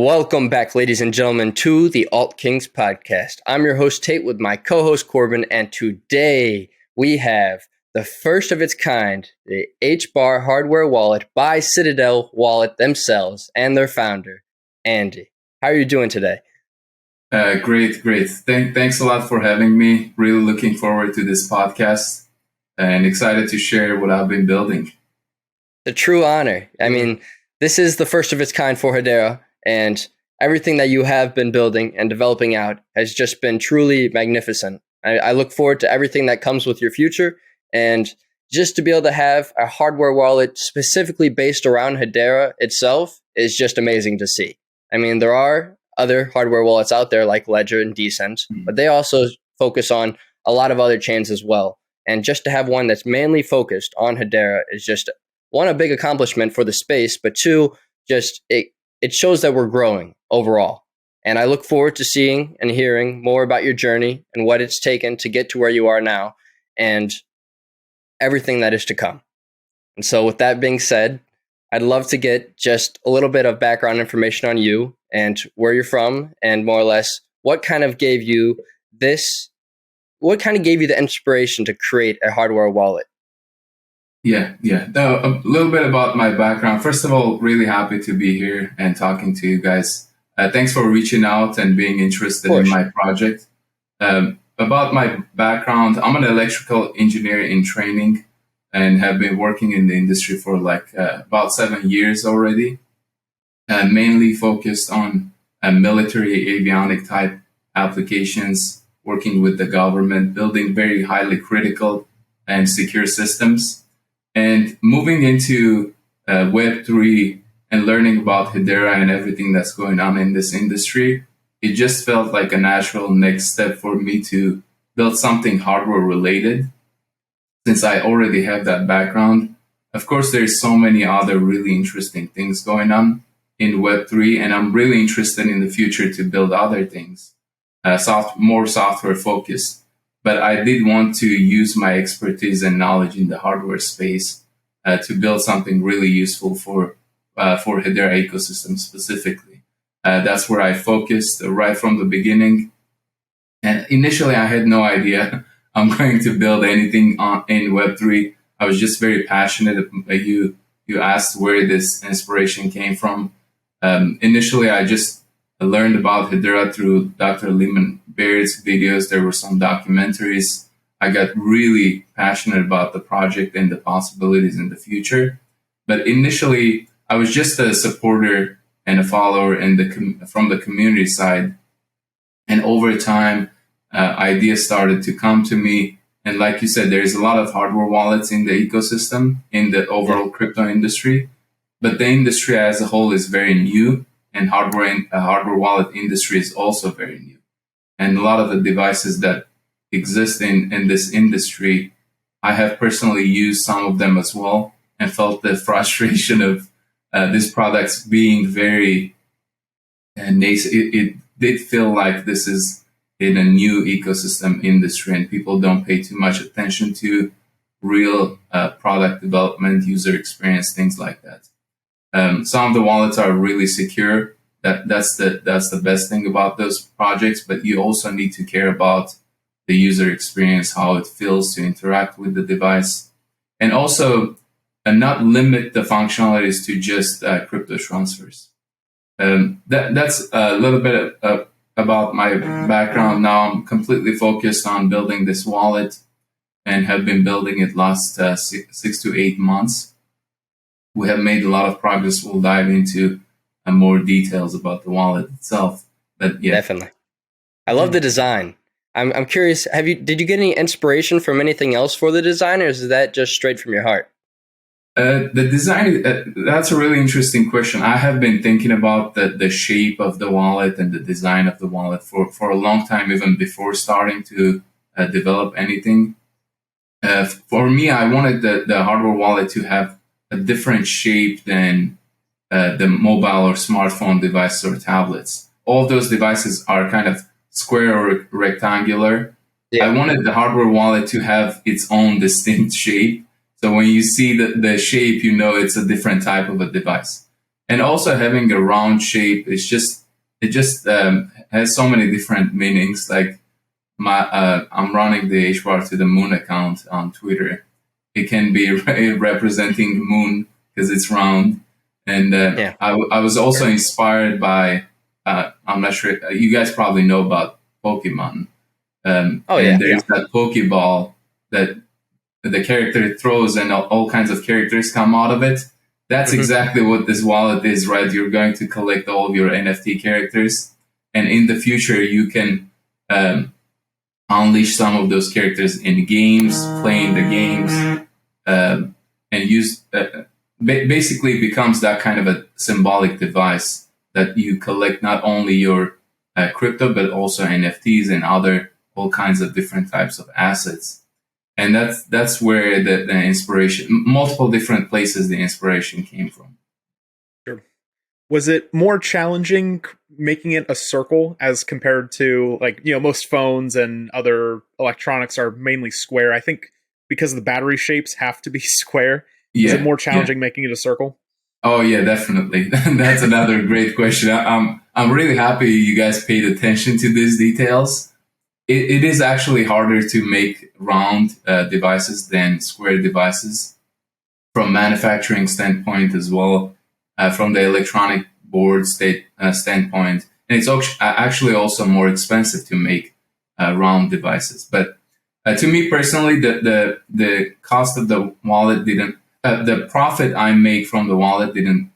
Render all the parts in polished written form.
Welcome back, ladies and gentlemen, to the Alt Kings podcast. I'm your host, Tate, with my co-host, Corbin, and today we have the first of its kind, the HBAR hardware wallet by Citadel Wallet themselves and their founder, Andy. How are you doing today? Great. Thanks a lot for having me. Really looking forward to this podcast and excited to share what I've been building. A true honor. I mean, this is the first of its kind for Hedera. And everything that you have been building and developing out has just been truly magnificent. I look forward to everything that comes with your future. And just to be able to have a hardware wallet specifically based around Hedera itself is just amazing to see. I mean, there are other hardware wallets out there like Ledger and Decent, but they also focus on a lot of other chains as well. And just to have one that's mainly focused on Hedera is just, one, a big accomplishment for the space, but two, just it shows that we're growing overall. And I look forward to seeing and hearing more about your journey and what it's taken to get to where you are now and everything that is to come. And so with that being said, I'd love to get just a little bit of background information on you and where you're from and more or less what kind of gave you the inspiration to create a hardware wallet? Yeah. A little bit about my background. First of all, really happy to be here and talking to you guys. Thanks for reaching out and being interested in my project. About my background, I'm an electrical engineer in training and have been working in the industry for about 7 years already. Mainly focused on military avionic type applications, working with the government, building very highly critical and secure systems. And moving into Web3 and learning about Hedera and everything that's going on in this industry, it just felt like a natural next step for me to build something hardware related, since I already have that background. Of course, there's so many other really interesting things going on in Web3, and I'm really interested in the future to build other things, more software focused. But I did want to use my expertise and knowledge in the hardware space to build something really useful for Hedera ecosystem specifically. That's where I focused right from the beginning. And initially, I had no idea I'm going to build anything in Web3. I was just very passionate. You asked where this inspiration came from. Initially, I just learned about Hedera through Dr. Lehman Baird's videos. There were some documentaries. I got really passionate about the project and the possibilities in the future. But initially, I was just a supporter and a follower from the community side. And over time, ideas started to come to me. And like you said, there's a lot of hardware wallets in the ecosystem, in the overall crypto industry. But the industry as a whole is very new. And hardware wallet industry is also very new. And a lot of the devices that exist in this industry, I have personally used some of them as well and felt the frustration of these products being very nascent. It did feel like this is in a new ecosystem industry and people don't pay too much attention to real product development, user experience, things like that. Some of the wallets are really secure. That's the best thing about those projects. But you also need to care about the user experience, how it feels to interact with the device, and also not limit the functionalities to just crypto transfers. That's a little bit about my background. Now I'm completely focused on building this wallet and have been building it last 6 to 8 months. We have made a lot of progress. We'll dive into more details about the wallet itself. But yeah, definitely. I love the design. I'm curious. Did you get any inspiration from anything else for the design, or is that just straight from your heart? The design. That's a really interesting question. I have been thinking about the shape of the wallet and the design of the wallet for a long time, even before starting to develop anything. For me, I wanted the hardware wallet to have a different shape than the mobile or smartphone devices or tablets. All those devices are kind of square or rectangular. Yeah. I wanted the hardware wallet to have its own distinct shape. So when you see the shape, you know it's a different type of a device. And also having a round shape is just, it just has so many different meanings. Like I'm running the HBAR to the moon account on Twitter. It can be representing the moon because it's round. And I was also inspired by, I'm not sure, you guys probably know about Pokemon. And there's that Pokeball that the character throws and all kinds of characters come out of it. That's exactly what this wallet is, right? You're going to collect all of your NFT characters. And in the future, you can unleash some of those characters in games, playing the games, and use basically becomes that kind of a symbolic device that you collect not only your crypto, but also NFTs and all kinds of different types of assets. And that's where the inspiration, multiple different places the inspiration came from. Sure. Was it more challenging making it a circle as compared to, like, most phones and other electronics are mainly square? I think because the battery shapes have to be square. Is it more challenging making it a circle? Oh yeah, definitely. That's another great question. I'm really happy you guys paid attention to these details. It is actually harder to make round devices than square devices from manufacturing standpoint as well, from the electronic board standpoint. And it's actually also more expensive to make round devices. But to me personally, the cost of the wallet didn't, the profit I make from the wallet didn't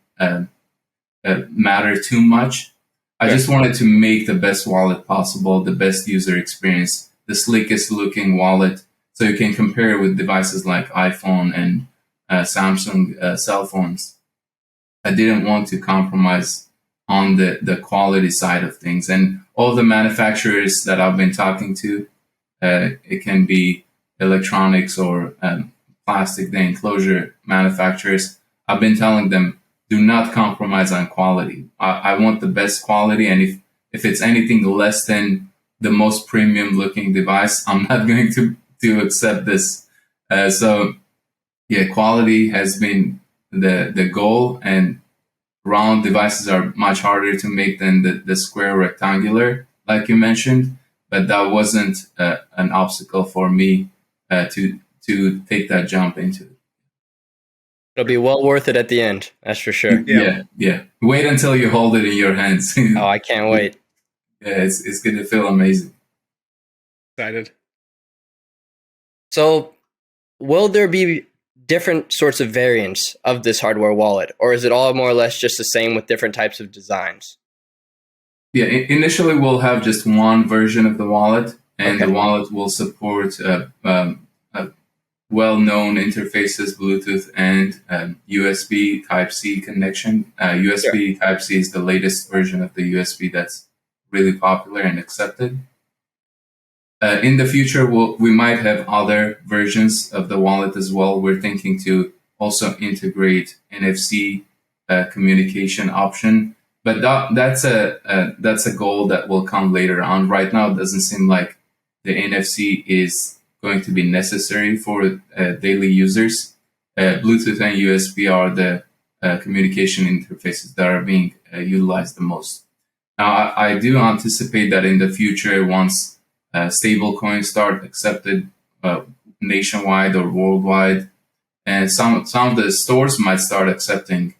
matter too much. I just wanted to make the best wallet possible, the best user experience, the slickest looking wallet, so you can compare it with devices like iPhone and Samsung cell phones. I didn't want to compromise on the quality side of things. And all the manufacturers that I've been talking to, it can be electronics or plastic, the enclosure manufacturers, I've been telling them, do not compromise on quality. I want the best quality, and if it's anything less than the most premium looking device, I'm not going to accept this. So quality has been the goal, and round devices are much harder to make than the square rectangular, like you mentioned. But that wasn't an obstacle for me to take that jump into it. It'll be well worth it at the end, that's for sure. Yeah. Wait until you hold it in your hands. Oh, I can't wait. Yeah, it's going to feel amazing. Excited. So, will there be different sorts of variants of this hardware wallet, or is it all more or less just the same with different types of designs? Yeah, initially we'll have just one version of the wallet, and the wallet will support well-known interfaces, Bluetooth and USB Type-C connection. USB Type-C is the latest version of the USB that's really popular and accepted. In the future, we might have other versions of the wallet as well. We're thinking to also integrate NFC communication option, but that's a goal that will come later on. Right now, it doesn't seem like the NFC is going to be necessary for daily users. Bluetooth and USB are the communication interfaces that are being utilized the most. Now, I do anticipate that in the future, once stable coins start accepted nationwide or worldwide, and some of the stores might start accepting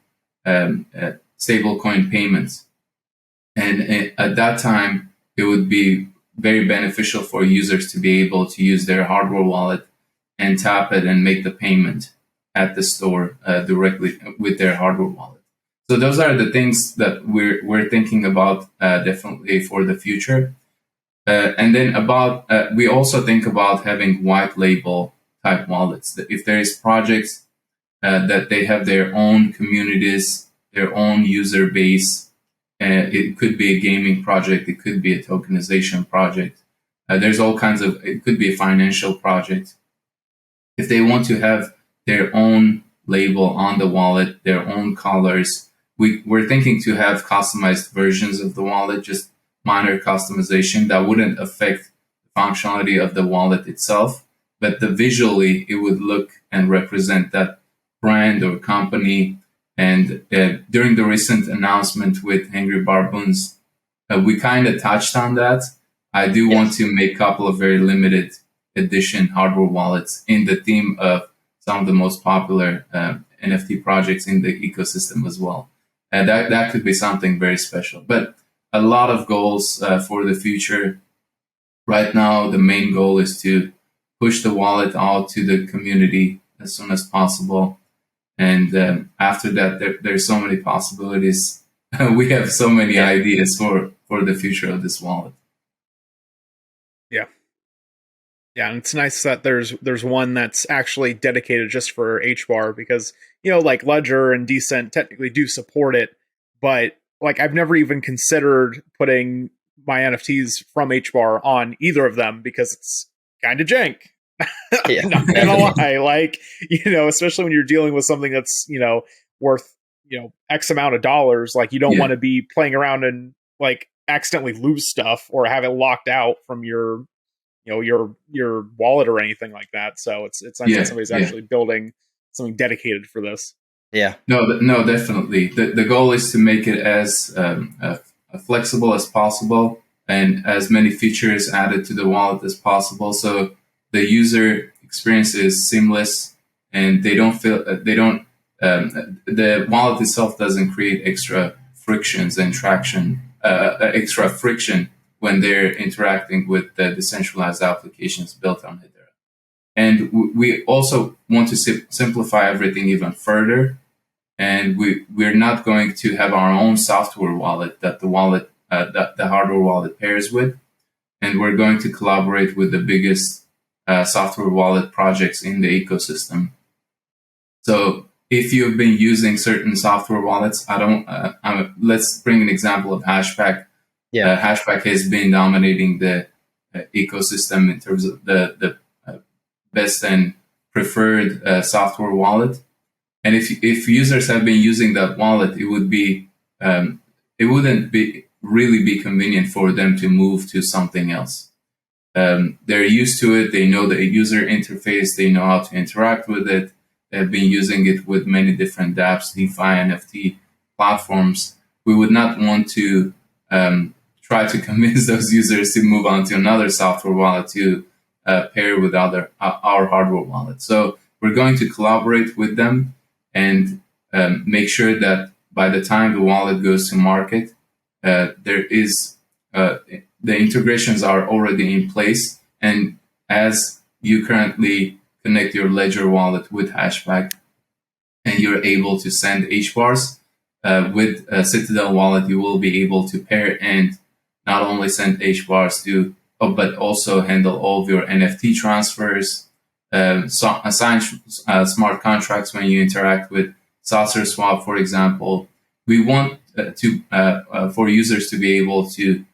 stable coin payments. And at that time, it would be very beneficial for users to be able to use their hardware wallet and tap it and make the payment at the store directly with their hardware wallet. So those are the things that we're thinking about definitely for the future. And then we also think about having white label type wallets. If there is projects that they have their own communities, their own user base, it could be a gaming project, it could be a tokenization project. There's all kinds of, it could be a financial project. If they want to have their own label on the wallet, their own colors, we're thinking to have customized versions of the wallet, just minor customization that wouldn't affect the functionality of the wallet itself, but visually it would look and represent that brand or company And during the recent announcement with Angry Baboons, we kind of touched on that. I do want to make a couple of very limited edition hardware wallets in the theme of some of the most popular NFT projects in the ecosystem as well. And that could be something very special. But a lot of goals for the future. Right now, the main goal is to push the wallet out to the community as soon as possible. And after that, there's so many possibilities. We have so many ideas for the future of this wallet. Yeah, and it's nice that there's one that's actually dedicated just for HBAR, because, you know, like Ledger and Decent technically do support it, but like I've never even considered putting my NFTs from HBAR on either of them because it's kind of jank. Not gonna lie, like, you know, especially when you're dealing with something that's, you know, worth, you know, X amount of dollars, like you don't want to be playing around and like accidentally lose stuff or have it locked out from your, you know, your wallet or anything like that. So it's nice that somebody's actually building something dedicated for this. Yeah. No, definitely. The goal is to make it as flexible as possible and as many features added to the wallet as possible. So the user experience is seamless, and the wallet itself doesn't create extra frictions and extra friction when they're interacting with the decentralized applications built on Hedera. And we also want to simplify everything even further. And we're not going to have our own software wallet that the hardware wallet pairs with. And we're going to collaborate with the biggest software wallet projects in the ecosystem. So if you've been using certain software wallets, let's bring an example of Hashback. Hashback has been dominating the ecosystem in terms of the best and preferred software wallet. And if users have been using that wallet, it wouldn't be really convenient for them to move to something else. They're used to it. They know the user interface. They know how to interact with it. They've been using it with many different dApps, DeFi, NFT platforms. We would not want to try to convince those users to move on to another software wallet to pair with our hardware wallet. So we're going to collaborate with them and make sure that by the time the wallet goes to market, the integrations are already in place. And as you currently connect your Ledger wallet with Hashback, and you're able to send HBARs with Citadel Wallet, you will be able to pair and not only send HBARs but also handle all of your NFT transfers, assign smart contracts when you interact with Saucer Swap, for example. We want for users to be able to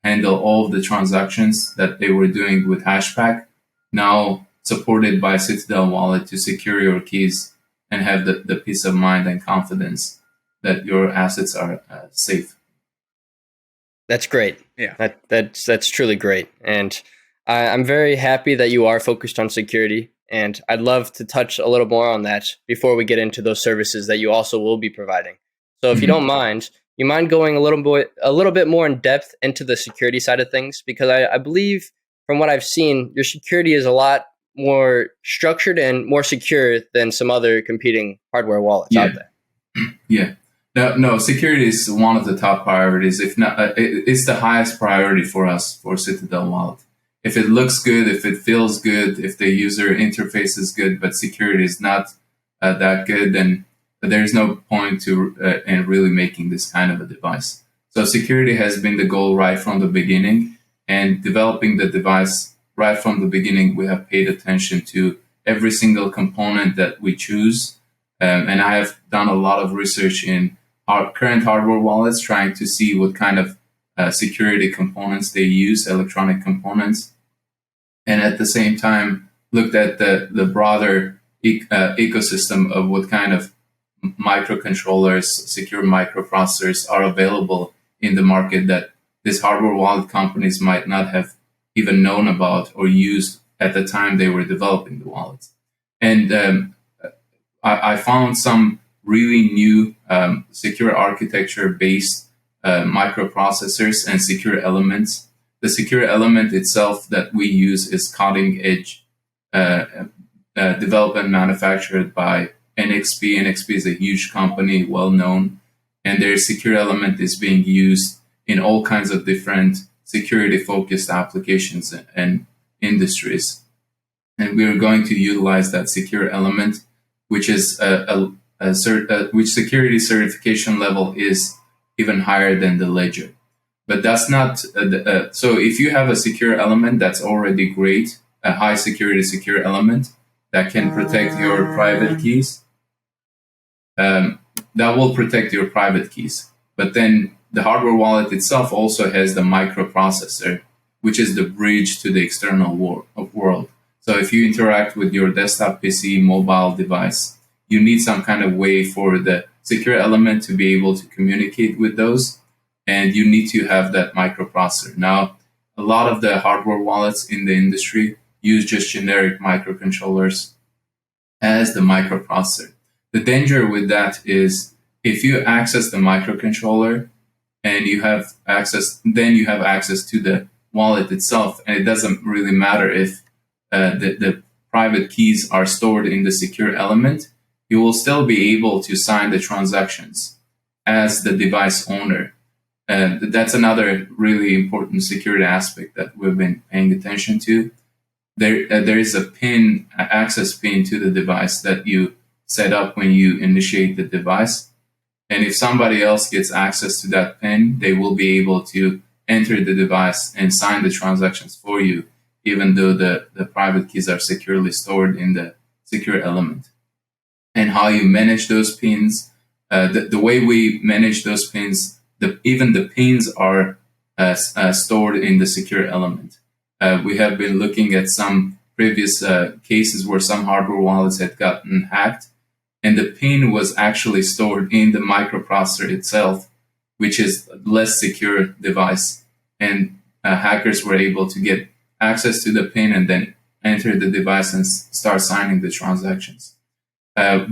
handle all of the transactions that they were doing with Hashback, now supported by Citadel Wallet, to secure your keys and have the peace of mind and confidence that your assets are safe. That's great. Yeah, that's truly great. And I'm very happy that you are focused on security. And I'd love to touch a little more on that before we get into those services that you also will be providing. So if you don't mind, you mind going a little bit more in depth into the security side of things? Because I believe from what I've seen, your security is a lot more structured and more secure than some other competing hardware wallets out there. Yeah. No, security is one of the top priorities. If not, it's the highest priority for us for Citadel Wallet. If it looks good, if it feels good, if the user interface is good, but security is not that good, then there's no point to in really making this kind of a device. So security has been the goal right from the beginning, and developing the device right from the beginning, we have paid attention to every single component that we choose. And I have done a lot of research in our current hardware wallets, trying to see what kind of security components they use, electronic components. And at the same time, looked at the broader ecosystem of what kind of microcontrollers, secure microprocessors are available in the market that these hardware wallet companies might not have even known about or used at the time they were developing the wallets. And I found some really new secure architecture-based microprocessors and secure elements. The secure element itself that we use is cutting-edge developed and manufactured by NXP. NXP is a huge company, well-known, and their secure element is being used in all kinds of different security-focused applications and industries. And we are going to utilize that secure element, which is which security certification level is even higher than the ledger. But that's not so. If you have a secure element, that's already great. A high security secure element that can protect your private keys. That will protect your private keys. But then the hardware wallet itself also has the microprocessor, which is the bridge to the external world. So if you interact with your desktop PC, mobile device, you need some kind of way for the secure element to be able to communicate with those, and you need to have that microprocessor. Now, a lot of the hardware wallets in the industry use just generic microcontrollers as the microprocessor. The danger with that is if you access the microcontroller and you have access, then you have access to the wallet itself, and it doesn't really matter if the private keys are stored in the secure element. You will still be able to sign the transactions as the device owner. That's another really important security aspect that we've been paying attention to. There is a PIN, access PIN to the device that you set up when you initiate the device. And if somebody else gets access to that PIN, they will be able to enter the device and sign the transactions for you, even though the private keys are securely stored in the secure element. And how you manage those pins, the way we manage those pins, even the pins are stored in the secure element. We have been looking at some previous cases where some hardware wallets had gotten hacked, and the pin was actually stored in the microprocessor itself, which is a less secure device. And hackers were able to get access to the pin and then enter the device and start signing the transactions.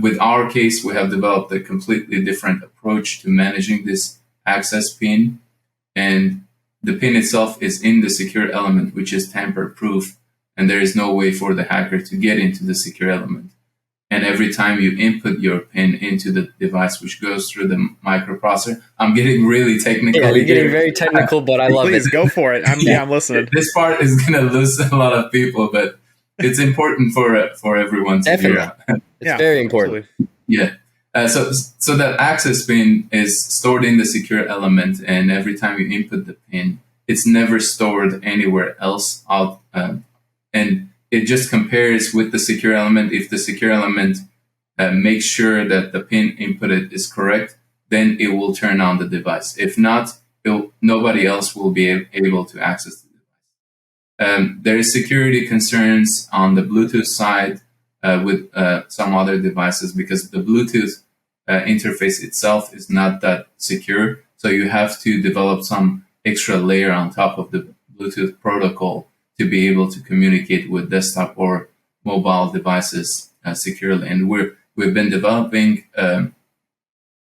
With our case, we have developed a completely different approach to managing this access pin, and the pin itself is in the secure element, which is tamper-proof, and there is no way for the hacker to get into the secure element. And every time you input your pin into the device, which goes through the microprocessor, I'm getting really technical. Yeah, you're getting very technical, but I love Please it. Go for it. I'm listening. This part is going to lose a lot of people, but it's important for everyone to hear out. It's very important. Absolutely. Yeah. So that access pin is stored in the secure element, and every time you input the pin, it's never stored anywhere else out, and it just compares with the secure element. If the secure element makes sure that the pin inputted is correct, then it will turn on the device. If not, nobody else will be able to access the device. There is security concerns on the Bluetooth side with some other devices, because the Bluetooth interface itself is not that secure. So you have to develop some extra layer on top of the Bluetooth protocol to be able to communicate with desktop or mobile devices securely. And we've been developing,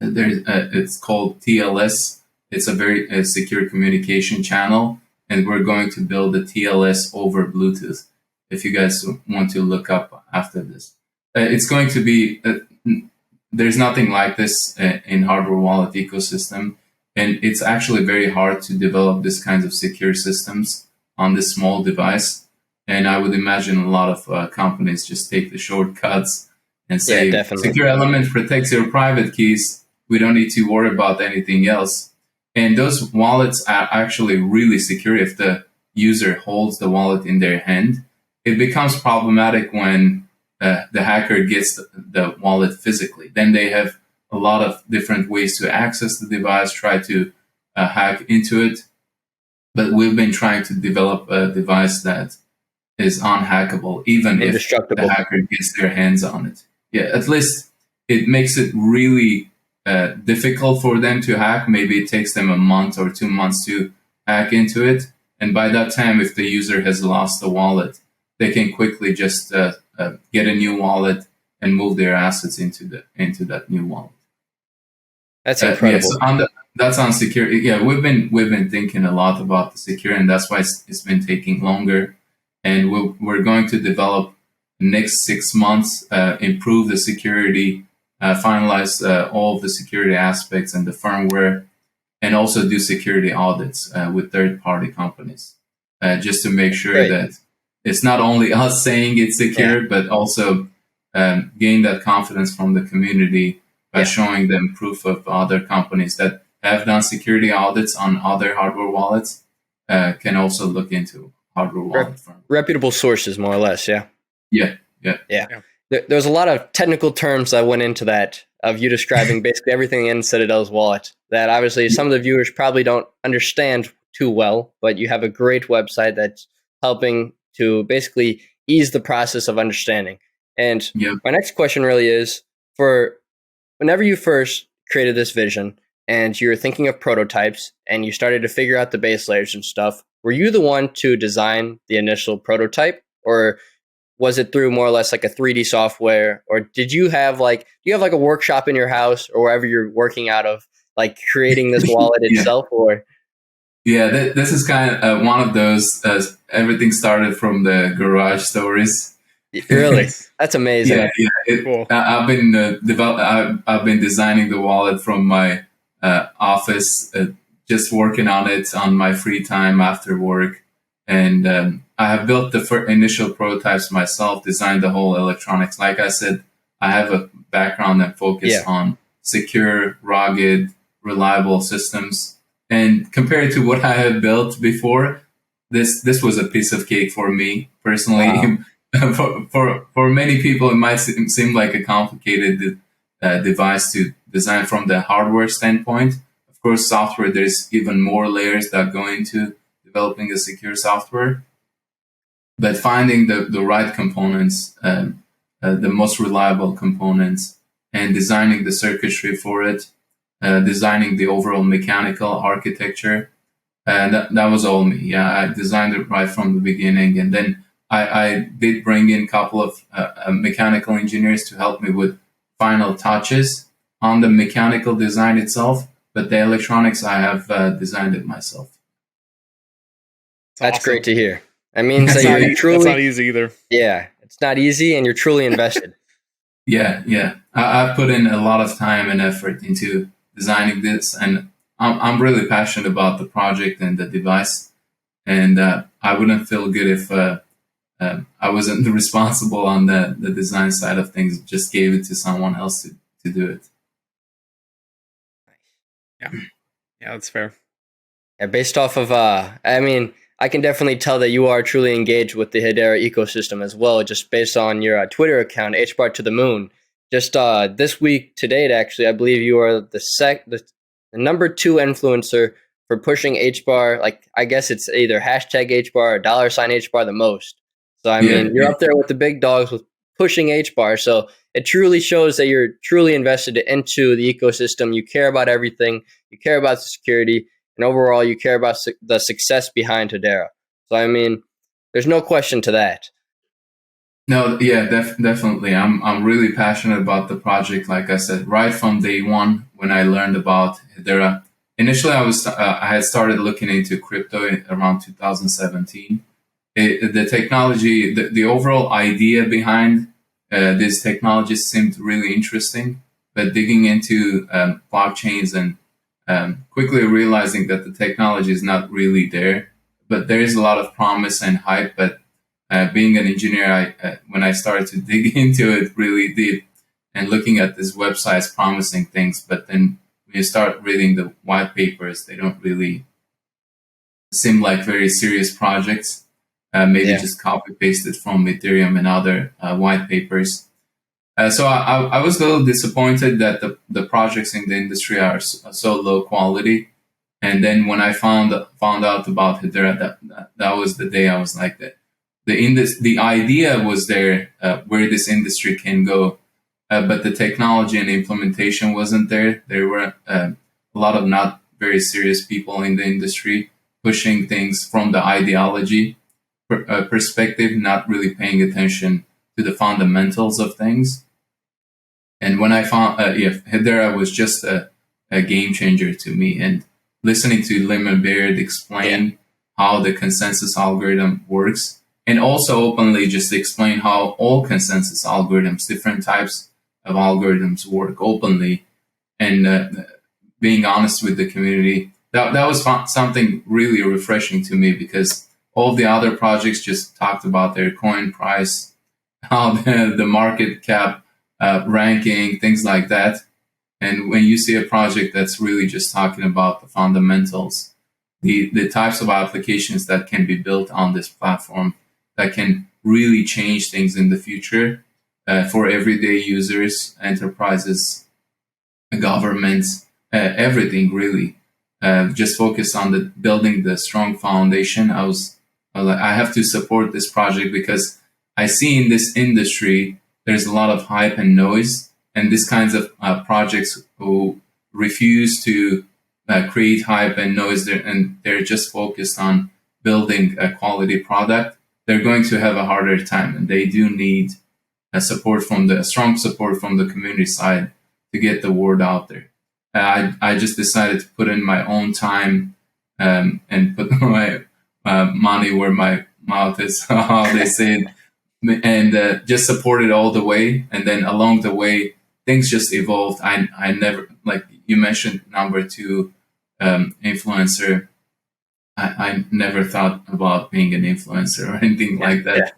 it's called TLS. It's a very secure communication channel, and we're going to build the TLS over Bluetooth. If you guys want to look up after this, it's going to be, there's nothing like this in hardware wallet ecosystem. And it's actually very hard to develop this kinds of secure systems on this small device. And I would imagine a lot of companies just take the shortcuts and say, secure element protects your private keys. We don't need to worry about anything else. And those wallets are actually really secure if the user holds the wallet in their hand. It becomes problematic when the hacker gets the wallet physically. Then they have a lot of different ways to access the device, try to hack into it. But we've been trying to develop a device that is unhackable, even if the hacker gets their hands on it. Yeah, at least it makes it really difficult for them to hack. Maybe it takes them a month or 2 months to hack into it. And by that time, if the user has lost the wallet, they can quickly just get a new wallet and move their assets into that new wallet. That's incredible. So that's on security. Yeah, we've been thinking a lot about the security, and that's why it's been taking longer. And we're going to develop next 6 months, improve the security, finalize all of the security aspects and the firmware, and also do security audits with third-party companies, just to make sure that it's not only us saying it's secure, but also gain that confidence from the community by showing them proof of other companies that have done security audits on other hardware wallets, can also look into hardware wallet firm. Reputable sources, more or less. Yeah. There's a lot of technical terms that went into that, of you describing basically everything in Citadel's wallet that obviously some of the viewers probably don't understand too well, but you have a great website that's helping to basically ease the process of understanding. And my next question really is, for whenever you first created this vision and you were thinking of prototypes and you started to figure out the base layers and stuff, were you the one to design the initial prototype, or was it through more or less like a 3D software, or did you have like a workshop in your house or wherever you're working out of, like creating this wallet itself? Or this is kind of one of those. Everything started from the garage stories. Really, that's amazing. Cool. I've been designing the wallet from my office, just working on it on my free time after work, and I have built the initial prototypes myself, designed the whole electronics. Like I said, I have a background that focuses on secure, rugged, reliable systems. And compared to what I had built before, this was a piece of cake for me personally. Wow. For many people, it might seem like a complicated device to design from the hardware standpoint. Of course, software, there's even more layers that go into developing a secure software. But finding the right components, the most reliable components, and designing the circuitry for it, designing the overall mechanical architecture, that was all me. Yeah, I designed it right from the beginning, and then I did bring in a couple of mechanical engineers to help me with final touches on the mechanical design itself. But the electronics, I have designed it myself. That's awesome. Great to hear. That means that you're truly... That's not easy either. Yeah, it's not easy, and you're truly invested. I've put in a lot of time and effort into designing this, and I'm really passionate about the project and the device. And I wouldn't feel good if I wasn't responsible on the design side of things. Just gave it to someone else to do it. Yeah, that's fair. Yeah, based off of, I can definitely tell that you are truly engaged with the Hedera ecosystem as well, just based on your Twitter account, HBAR to the moon. Just this week, to date, actually, I believe you are the number 2 influencer for pushing HBAR. Like, I guess it's either hashtag HBAR or $HBAR the most. So, I mean, you're up there with the big dogs with pushing HBAR. So it truly shows that you're truly invested into the ecosystem. You care about everything. You care about the security. And overall, you care about the success behind Hedera. So, I mean, there's no question to that. No, yeah, definitely. I'm really passionate about the project. Like I said, right from day one, when I learned about Hedera, initially I had started looking into crypto around 2017. The technology, the overall idea behind this technology seemed really interesting, but digging into blockchains and quickly realizing that the technology is not really there, but there is a lot of promise and hype. But being an engineer, when I started to dig into it really deep and looking at these websites promising things, but then when you start reading the white papers, they don't really seem like very serious projects. Maybe just copy pasted from Ethereum and other white papers. So I was a little disappointed that the projects in the industry are so low quality. And then when I found out about Hedera, that was the day I was like that. The idea was there, where this industry can go, but the technology and implementation wasn't there. There were a lot of not very serious people in the industry pushing things from the ideology perspective, not really paying attention to the fundamentals of things. And when I found, Hedera was just a a game changer to me. And listening to Lim Baird explain how the consensus algorithm works, and also openly just explain how all consensus algorithms, different types of algorithms work openly, and being honest with the community. That was something really refreshing to me, because all the other projects just talked about their coin price, how the market cap ranking, things like that. And when you see a project that's really just talking about the fundamentals, the types of applications that can be built on this platform that can really change things in the future for everyday users, enterprises, governments, everything really. Just focus on the building the strong foundation. I have to support this project because I see in this industry there's a lot of hype and noise, and these kinds of projects who refuse to create hype and noise there, and they're just focused on building a quality product, they're going to have a harder time, and they do need a strong support from the community side to get the word out there. I just decided to put in my own time and put my money where my mouth is, how they say it, and just support it all the way. And then along the way, things just evolved. I never, like you mentioned, number 2 influencer. I never thought about being an influencer or anything like that. Yeah.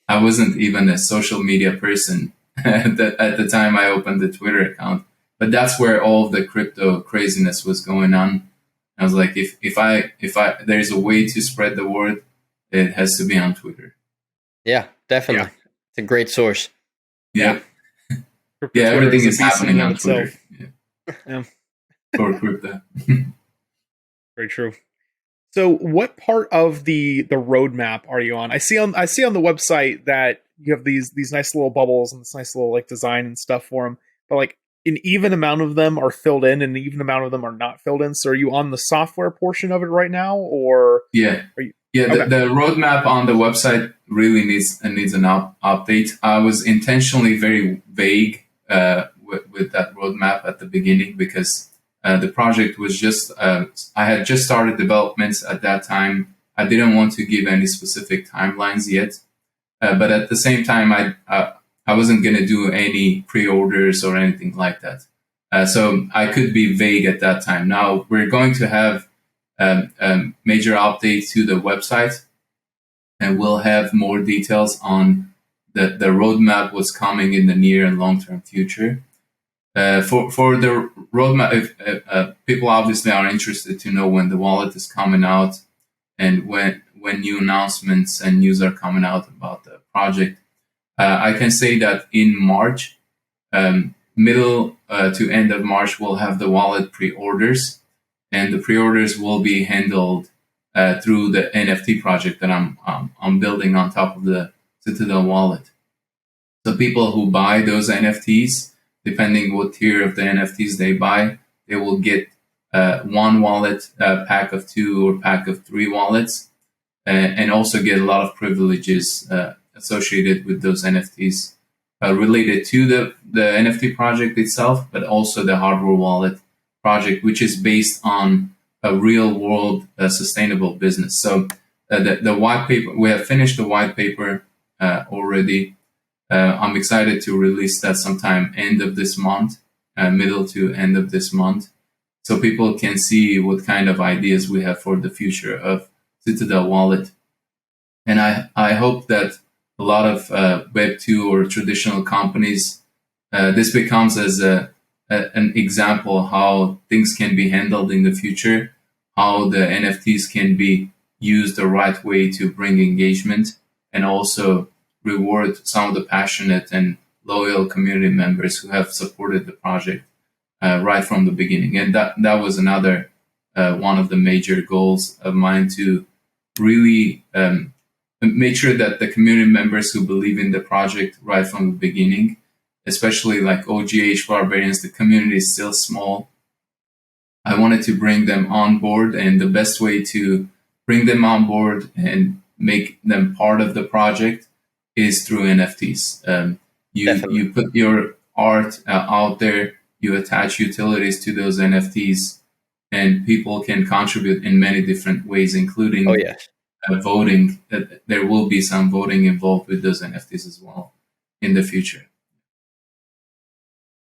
I wasn't even a social media person at the time I opened the Twitter account. But that's where all of the crypto craziness was going on. I was like, if there's a way to spread the word, it has to be on Twitter. Yeah, definitely. Yeah. It's a great source. Yeah. Yeah, everything is happening on Twitter. Yeah. For crypto. Very true. So what part of the roadmap are you on? I see on the website that you have these nice little bubbles and this nice little like design and stuff for them, but like an even amount of them are filled in and an even amount of them are not filled in. So are you on the software portion of it right now, or are you? Yeah, okay. The roadmap on the website really needs an update. I was intentionally very vague with that roadmap at the beginning, because the project was just, I had just started developments at that time. I didn't want to give any specific timelines yet. But at the same time, I wasn't going to do any pre-orders or anything like that. So I could be vague at that time. Now we're going to have major updates to the website, and we'll have more details on the roadmap, what's coming in the near and long-term future. For the roadmap, if people obviously are interested to know when the wallet is coming out and when new announcements and news are coming out about the project, I can say that in March, middle to end of March, we'll have the wallet pre-orders, and the pre-orders will be handled through the NFT project that I'm building on top of the Citadel Wallet. So people who buy those NFTs, depending what tier of the NFTs they buy, they will get one wallet, pack of 2 or pack of 3 wallets, and also get a lot of privileges associated with those NFTs related to the NFT project itself, but also the hardware wallet project, which is based on a real world sustainable business. So the white paper, we have finished the white paper already. I'm excited to release that sometime end of this month, middle to end of this month, so people can see what kind of ideas we have for the future of Citadel Wallet. And I hope that a lot of Web2 or traditional companies, this becomes as an example how things can be handled in the future, how the NFTs can be used the right way to bring engagement and also reward some of the passionate and loyal community members who have supported the project right from the beginning. And that was another one of the major goals of mine, to really make sure that the community members who believe in the project right from the beginning, especially like OG HBAR, the community is still small. I wanted to bring them on board, and the best way to bring them on board and make them part of the project is through NFTs. You put your art out there, you attach utilities to those NFTs, and people can contribute in many different ways, including voting. There will be some voting involved with those NFTs as well in the future.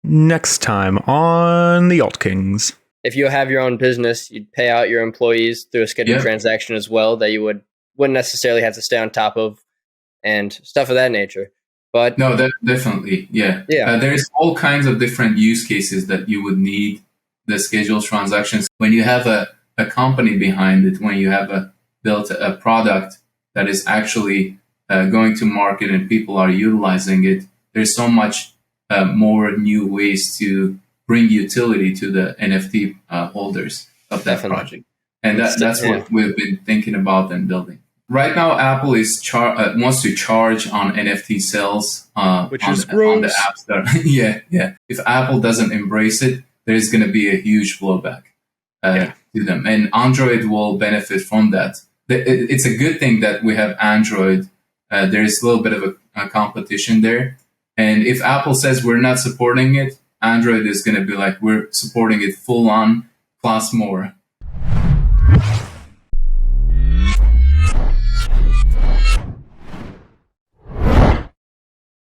Next time on the Alt Kings. If you have your own business, you'd pay out your employees through a scheduled transaction as well that you wouldn't necessarily have to stay on top of and stuff of that nature. But no, definitely. Yeah. There's all kinds of different use cases that you would need the scheduled transactions. When you have a company behind it, when you have built a product that is actually going to market and people are utilizing it, there's so much more new ways to bring utility to the NFT holders of that project. And that's what we've been thinking about and building. Right now, Apple is wants to charge on NFT sales, which is gross. On the App Store. yeah. If Apple doesn't embrace it, there's going to be a huge blowback to them, and Android will benefit from that. It's a good thing that we have Android. There is a little bit of a competition there, and if Apple says we're not supporting it, Android is going to be like, we're supporting it full on plus more.